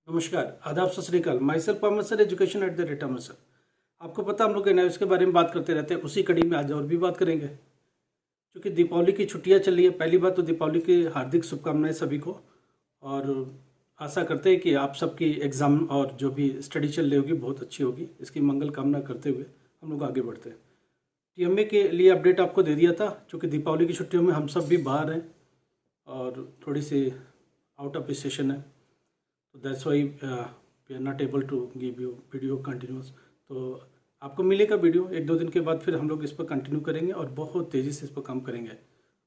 नमस्कार, आदाब, सत श्री अकाल। My self Amar education at the rate Amar sir. आपको पता हम लोग एनआईएस के बारे में बात करते रहते हैं, उसी कड़ी में आज और भी बात करेंगे। क्योंकि दीपावली की छुट्टियां चल रही है, पहली बात तो दीपावली की हार्दिक शुभकामनाएं सभी को। और आशा करते हैं कि आप सबकी एग्ज़ाम और जो भी स्टडी चल रही होगी बहुत अच्छी होगी। इसकी मंगल कामना करते हुए हम लोग आगे बढ़ते हैं। टीएमए के लिए अपडेट आपको दे दिया था, क्योंकि दीपावली की छुट्टियों में हम सब भी बाहर हैं और थोड़ी सी आउट ऑफ स्टेशन है, तो that's why we are not able to give you video continuous. तो आपको मिलेगा वीडियो, एक दो दिन के बाद फिर हम लोग इस पर कंटिन्यू करेंगे और बहुत तेज़ी से इस पर काम करेंगे।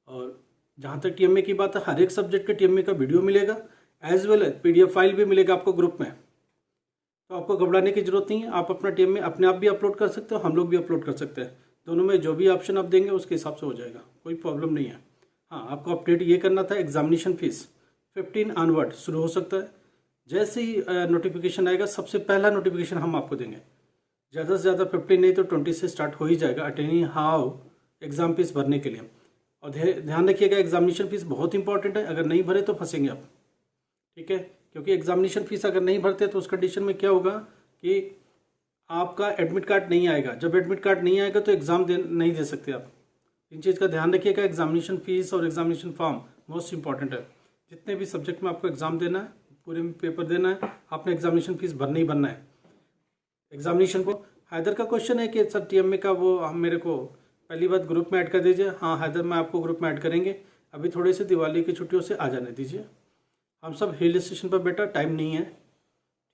और जहाँ तक टीएमए की बात है, हर एक सब्जेक्ट के टीएमए का वीडियो मिलेगा, as well as PDF file भी मिलेगा आपको ग्रुप में। तो आपको घबराने की जरूरत नहीं है, आप अपना टीएमए अपने आप भी अपलोड कर सकते हो, हम लोग भी अपलोड कर सकते हैं। दोनों में जो भी ऑप्शन आप देंगे उसके हिसाब से हो जाएगा, कोई प्रॉब्लम नहीं है। हाँ, आपको अपडेट ये करना था, एग्जामिनेशन फीस 15 ऑनवर्ड शुरू हो सकता है। जैसे ही नोटिफिकेशन आएगा, सबसे पहला नोटिफिकेशन हम आपको देंगे। ज़्यादा से ज़्यादा 15 नहीं तो 20 से स्टार्ट हो ही जाएगा अटेंडिंग हाउ एग्ज़ाम फीस भरने के लिए। और ध्यान रखिएगा, एग्जामिनेशन फीस बहुत इंपॉर्टेंट है, अगर नहीं भरे तो फंसेंगे आप, ठीक है। क्योंकि एग्जामिनेशन फीस अगर नहीं भरते तो उस कंडीशन में क्या होगा कि आपका एडमिट कार्ड नहीं आएगा। जब एडमिट कार्ड नहीं आएगा तो एग्ज़ाम नहीं दे सकते आप। इन चीज़ का ध्यान रखिएगा, एग्जामिनेशन फीस और एग्जामिनेशन फॉर्म मोस्ट इंपॉर्टेंट है। जितने भी सब्जेक्ट में आपको एग्ज़ाम देना है, पूरे में पेपर देना है, आपने एग्जामिनेशन फीस भरना ही भरना है। एग्जामिनेशन को हैदर का क्वेश्चन है कि सर टीएमए का वो हम मेरे को पहली बात ग्रुप में ऐड कर दीजिए। हाँ हैदर, मैं आपको ग्रुप में ऐड करेंगे, अभी थोड़े से दिवाली की छुट्टियों से आ जाने दीजिए। हम सब हिल स्टेशन पर बेटा, टाइम नहीं है,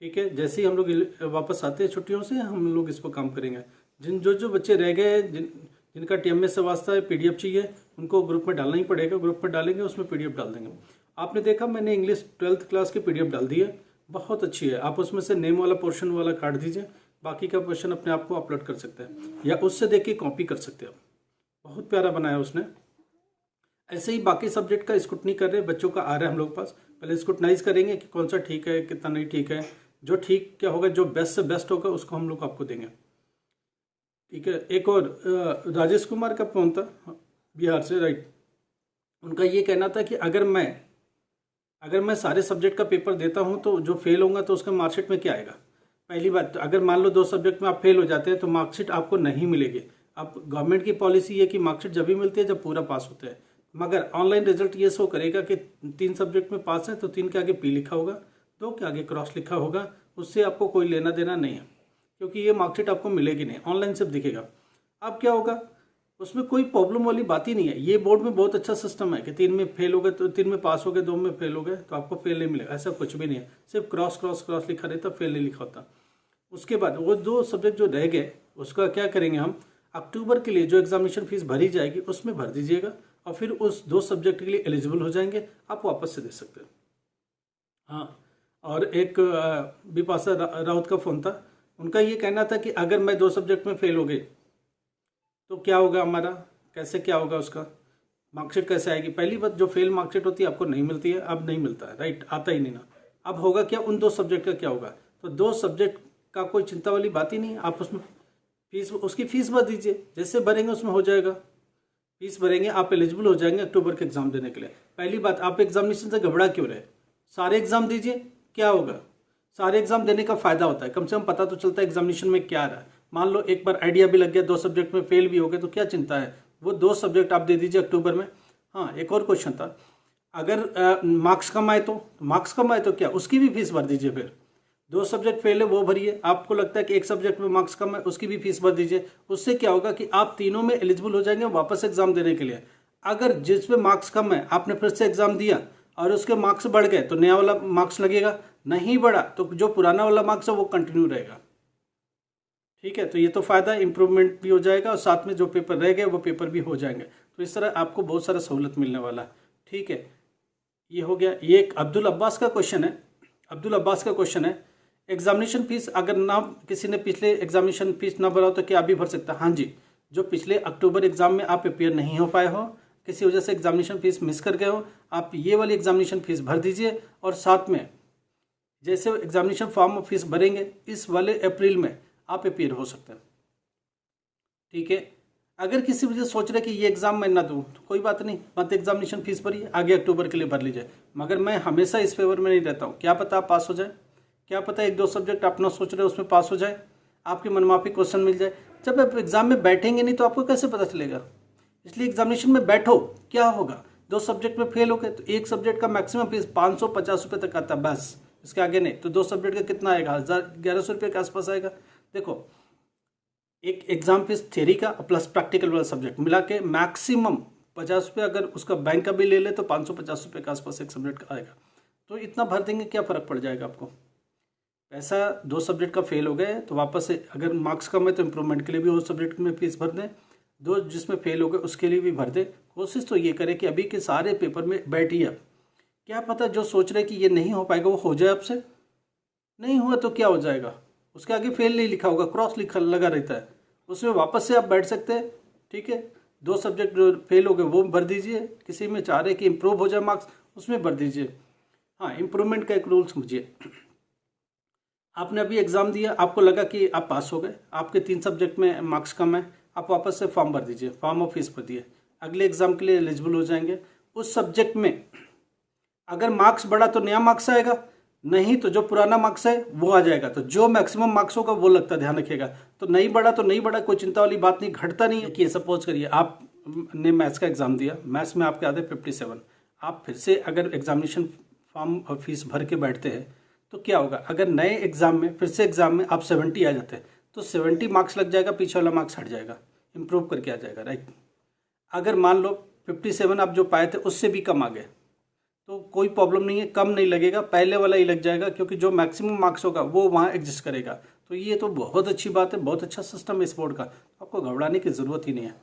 ठीक है। जैसे ही हम लोग वापस आते हैं छुट्टियों से, हम लोग इस पर काम करेंगे। जो बच्चे रह गए, जिनका टीएमए से वास्ता है, पीडीएफ चाहिए, उनको ग्रुप में डालना ही पड़ेगा। ग्रुप में डालेंगे, उसमें पीडीएफ डाल देंगे। आपने देखा मैंने इंग्लिश 12th क्लास की पीडीएफ डाल दी है, बहुत अच्छी है। आप उसमें से नेम वाला पोर्शन वाला काट दीजिए, बाकी का क्वेश्चन अपने आप को अपलोड कर सकते हैं या उससे देख के कॉपी कर सकते हैं। बहुत प्यारा बनाया उसने। ऐसे ही बाकी सब्जेक्ट का स्क्रूटनी कर रहे हैं, बच्चों का आ रहा है हम लोग पास। पहले स्क्रूटनाइज करेंगे कि कौन सा ठीक है, कितना नहीं ठीक है। जो ठीक क्या होगा, जो बेस्ट से बेस्ट होगा, उसको हम लोग आपको देंगे, ठीक है। एक और राजेश कुमार का फोन था, बिहार से, राइट। उनका ये कहना था कि अगर मैं सारे सब्जेक्ट का पेपर देता हूं तो जो फेल होगा तो उसका मार्कशीट में क्या आएगा। पहली बात, अगर मान लो 2 सब्जेक्ट में आप फेल हो जाते हैं तो मार्कशीट आपको नहीं मिलेगी। अब गवर्नमेंट की पॉलिसी है कि मार्कशीट जब भी मिलती है जब पूरा पास होता है, मगर ऑनलाइन रिजल्ट ये शो करेगा कि 3 सब्जेक्ट में पास है तो 3 के आगे पी लिखा होगा, 2 के आगे क्रॉस लिखा होगा। उससे आपको कोई लेना देना नहीं है, क्योंकि ये मार्कशीट आपको मिलेगी नहीं, ऑनलाइन सिर्फ दिखेगा। अब क्या होगा, उसमें कोई प्रॉब्लम वाली बात ही नहीं है। ये बोर्ड में बहुत अच्छा सिस्टम है कि 3 में फेल हो गए तो 3 में पास हो गए, 2 में फेल हो गए तो आपको फेल नहीं मिलेगा, ऐसा कुछ भी नहीं है। सिर्फ क्रॉस क्रॉस क्रॉस लिखा रहता, फेल नहीं लिखा होता। उसके बाद वो 2 सब्जेक्ट जो रह गए उसका क्या करेंगे हम, अक्टूबर के लिए जो एग्जामिनेशन फीस भरी जाएगी उसमें भर दीजिएगा और फिर उस 2 सब्जेक्ट के लिए एलिजिबल हो जाएंगे, आप वापस से दे सकते हैं। हाँ, और एक बिपाशा राउत का फ़ोन था, उनका ये कहना था कि अगर मैं 2 सब्जेक्ट में फेल हो गई तो क्या होगा हमारा, कैसे क्या होगा, उसका मार्कशीट कैसे आएगी। पहली बात, जो फेल मार्कशीट होती है आपको नहीं मिलती है, अब नहीं मिलता है, राइट, आता ही नहीं ना। अब होगा क्या, उन 2 सब्जेक्ट का क्या होगा, तो 2 सब्जेक्ट का कोई चिंता वाली बात ही नहीं। आप उसमें उसकी फीस भर दीजिए, जैसे भरेंगे उसमें हो जाएगा। फीस भरेंगे, आप एलिजिबल हो जाएंगे अक्टूबर के एग्जाम देने के लिए। पहली बात, आप एग्जामिनेशन से घबरा क्यों रहे, सारे एग्जाम दीजिए, क्या होगा। सारे एग्जाम देने का फायदा होता है, कम से कम पता तो चलता है एग्जामिनेशन में क्या आ रहा है। मान लो एक बार आइडिया भी लग गया, 2 सब्जेक्ट में फेल भी हो गए तो क्या चिंता है, वो 2 सब्जेक्ट आप दे दीजिए अक्टूबर में। हाँ, एक और क्वेश्चन था, अगर मार्क्स कम आए तो क्या, उसकी भी फीस भर दीजिए। फिर 2 सब्जेक्ट फेल है वो भरिए, आपको लगता है कि एक सब्जेक्ट में मार्क्स कम है उसकी भी फीस भर दीजिए। उससे क्या होगा कि आप तीनों में एलिजिबल हो जाएंगे वापस एग्जाम देने के लिए। अगर जिसमें मार्क्स कम है आपने फिर से एग्जाम दिया और उसके मार्क्स बढ़ गए तो नया वाला मार्क्स लगेगा, नहीं बढ़ा तो जो पुराना वाला मार्क्स है वो कंटिन्यू रहेगा, ठीक है। तो ये तो फायदा, इंप्रूवमेंट भी हो जाएगा और साथ में जो पेपर रह गए वो पेपर भी हो जाएंगे। तो इस तरह आपको बहुत सारा सहूलत मिलने वाला है, ठीक है। ये हो गया। ये एक अब्दुल अब्बास का क्वेश्चन है, एग्जामिनेशन फीस अगर ना किसी ने पिछले एग्जामिनेशन फीस ना भरा हो तो क्या अभी भर सकता है। हाँ जी, जो पिछले अक्टूबर एग्जाम में आप अपेयर नहीं हो पाए हो, किसी वजह से एग्जामिनेशन फीस मिस कर गए हो, आप ये वाली एग्जामिनेशन फीस भर दीजिए और साथ में जैसे एग्जामिनेशन फॉर्म फीस भरेंगे इस वाले अप्रैल में आप अपेयर हो सकते हैं, ठीक है। अगर किसी वजह से सोच रहे कि ये एग्जाम मैं ना दूं तो कोई बात नहीं, मत एग्जामिनेशन फीस भरिए, आगे अक्टूबर के लिए भर लीजिए। मगर मैं हमेशा इस फेवर में नहीं रहता हूँ, क्या पता आप पास हो जाए, क्या पता एक दो सब्जेक्ट अपना सोच रहे हो उसमें पास हो जाए, आपके मनमाफी क्वेश्चन मिल जाए। जब आप एग्जाम में बैठेंगे नहीं तो आपको कैसे पता चलेगा। इसलिए एग्जामिनेशन में बैठो, क्या होगा, 2 सब्जेक्ट में फेल हो गए तो एक सब्जेक्ट का मैक्सिमम फीस 550 रुपये तक आता है बस, इसके आगे नहीं। तो 2 सब्जेक्ट का कितना आएगा, 1100 रुपये के आसपास आएगा। देखो एक एग्जाम फीस थ्योरी का प्लस प्रैक्टिकल वाला सब्जेक्ट मिला के मैक्सिमम 50 रुपये, अगर उसका बैंक का भी ले ले तो 550 रुपये के आसपास एक सब्जेक्ट का आएगा। तो इतना भर देंगे, क्या फ़र्क पड़ जाएगा आपको। पैसा 2 सब्जेक्ट का फेल हो गए तो वापस से, अगर मार्क्स कम है तो इम्प्रूवमेंट के लिए भी उस सब्जेक्ट में फीस भर दें, 2 जिसमें फेल हो गए उसके लिए भी भर दें। कोशिश तो ये करें कि अभी के सारे पेपर में बैठिए आप। क्या पता जो सोच रहे कि ये नहीं हो पाएगा वो हो जाए आपसे, नहीं हुआ तो क्या हो जाएगा, उसके आगे फेल नहीं लिखा होगा, क्रॉस लिखा लगा रहता है, उसमें वापस से आप बैठ सकते हैं। ठीक है, 2 सब्जेक्ट जो फेल हो गए वो भर दीजिए, किसी में चाह रहे कि इम्प्रूव हो जाए मार्क्स उसमें भर दीजिए। हाँ, इम्प्रूवमेंट का एक रूल समझिए। आपने अभी एग्ज़ाम दिया, आपको लगा कि आप पास हो गए, आपके 3 सब्जेक्ट में मार्क्स कम है, आप वापस से फॉर्म भर दीजिए, फॉर्म और फीस भर दिए, अगले एग्ज़ाम के लिए एलिजिबल हो जाएंगे। उस सब्जेक्ट में अगर मार्क्स बढ़ा तो नया मार्क्स आएगा, नहीं तो जो पुराना मार्क्स है वो आ जाएगा। तो जो मैक्सिमम मार्क्स होगा वो लगता, ध्यान रखिएगा। तो नहीं बढ़ा तो नहीं बढ़ा, कोई चिंता वाली बात नहीं, घटता नहीं है। कि सपोज करिए आपने मैथ्स का एग्ज़ाम दिया, मैथ्स में आपके आते 57, आप फिर से अगर एग्जामिनेशन फॉर्म और फीस भर के बैठते हैं तो क्या होगा, अगर नए एग्जाम में फिर से एग्जाम में आप 70 आ जाते हैं तो 70 मार्क्स लग जाएगा, पीछे वाला मार्क्स हट जाएगा, इम्प्रूव करके आ जाएगा, राइट। अगर मान लो 57 आप जो पाए थे उससे भी कम आ गए तो कोई प्रॉब्लम नहीं है, कम नहीं लगेगा, पहले वाला ही लग जाएगा, क्योंकि जो मैक्सिमम मार्क्स होगा वो वहाँ एग्जिस्ट करेगा। तो ये तो बहुत अच्छी बात है, बहुत अच्छा सिस्टम है इस बोर्ड का, आपको घबराने की ज़रूरत ही नहीं है।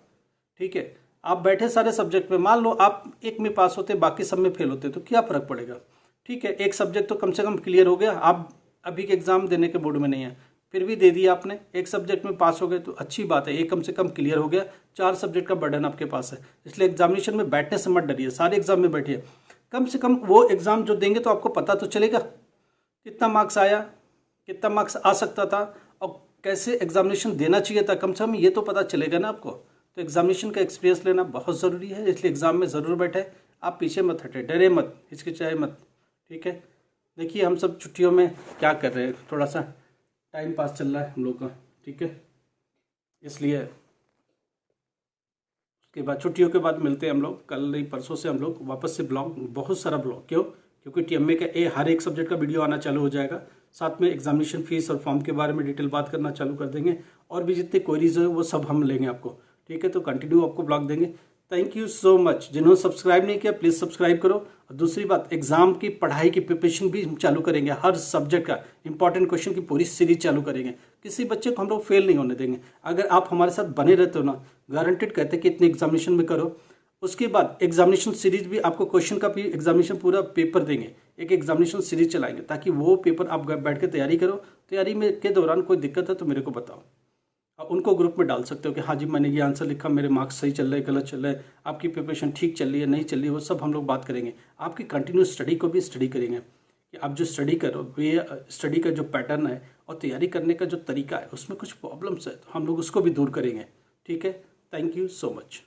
ठीक है, आप बैठे सारे सब्जेक्ट में, मान लो आप एक में पास होते बाकी सब में फेल होते तो क्या फ़र्क पड़ेगा। ठीक है, एक सब्जेक्ट तो कम से कम क्लियर हो गया, आप अभी के एग्ज़ाम देने के बोर्ड में नहीं है, फिर भी दे दिया आपने, एक सब्जेक्ट में पास हो गए तो अच्छी बात है, एक कम से कम क्लियर हो गया, 4 सब्जेक्ट का बर्डन आपके पास है। इसलिए एग्जामिनेशन में बैठने से मत डरिए, सारे एग्जाम में बैठिए, कम से कम वो एग्ज़ाम जो देंगे तो आपको पता तो चलेगा कितना मार्क्स आया, कितना मार्क्स आ सकता था और कैसे एग्जामिनेशन देना चाहिए था, कम से कम ये तो पता चलेगा ना आपको। तो एग्जामिनेशन का एक्सपीरियंस लेना बहुत ज़रूरी है, इसलिए एग्ज़ाम में ज़रूर बैठे, आप पीछे मत हटे, डरे मत, हिचकिचाए मत। ठीक है, देखिए हम सब छुट्टियों में क्या कर रहे हैं, थोड़ा सा टाइम पास चल रहा है हम लोग का। ठीक है, इसलिए उसके बाद छुट्टियों के बाद मिलते हैं हम लोग, कल नहीं परसों से हम लोग वापस से ब्लॉग, बहुत सारा ब्लॉग, क्यों, क्योंकि टीएमए का हर एक सब्जेक्ट का वीडियो आना चालू हो जाएगा, साथ में एग्जामिनेशन फीस और फॉर्म के बारे में डिटेल बात करना चालू कर देंगे, और भी जितने क्वेरीज हो वो सब हम लेंगे आपको। ठीक है, तो कंटिन्यू आपको ब्लॉग देंगे। Thank you so much. जिन्होंने सब्सक्राइब नहीं किया प्लीज़ सब्सक्राइब करो। और दूसरी बात, एग्जाम की पढ़ाई की प्रिपरेशन भी हम चालू करेंगे, हर सब्जेक्ट का इंपॉर्टेंट क्वेश्चन की पूरी सीरीज चालू करेंगे, किसी बच्चे को हम लोग फेल नहीं होने देंगे। अगर आप हमारे साथ बने रहते हो ना, गारंटेड कहते हैं कि इतने एग्जामिनेशन में करो, उसके बाद एग्जामिनेशन सीरीज भी आपको क्वेश्चन का भी एग्जामिनेशन पूरा पेपर देंगे, एक एग्जामिनेशन सीरीज चलाएंगे, ताकि वो पेपर आप बैठ के तैयारी करो, तैयारी में के दौरान कोई दिक्कत है तो मेरे को बताओ, और उनको ग्रुप में डाल सकते हो कि हाँ जी मैंने ये आंसर लिखा, मेरे मार्क्स सही चल रहे, गलत चल रहे, आपकी प्रिपरेशन ठीक चल रही है नहीं चल रही है, वो सब हम लोग बात करेंगे। आपकी कंटिन्यूस स्टडी को भी स्टडी करेंगे कि आप जो स्टडी करो ये स्टडी का जो पैटर्न है और तैयारी करने का जो तरीका है उसमें कुछ प्रॉब्लम्स है तो हम लोग उसको भी दूर करेंगे। ठीक है, थैंक यू सो मच।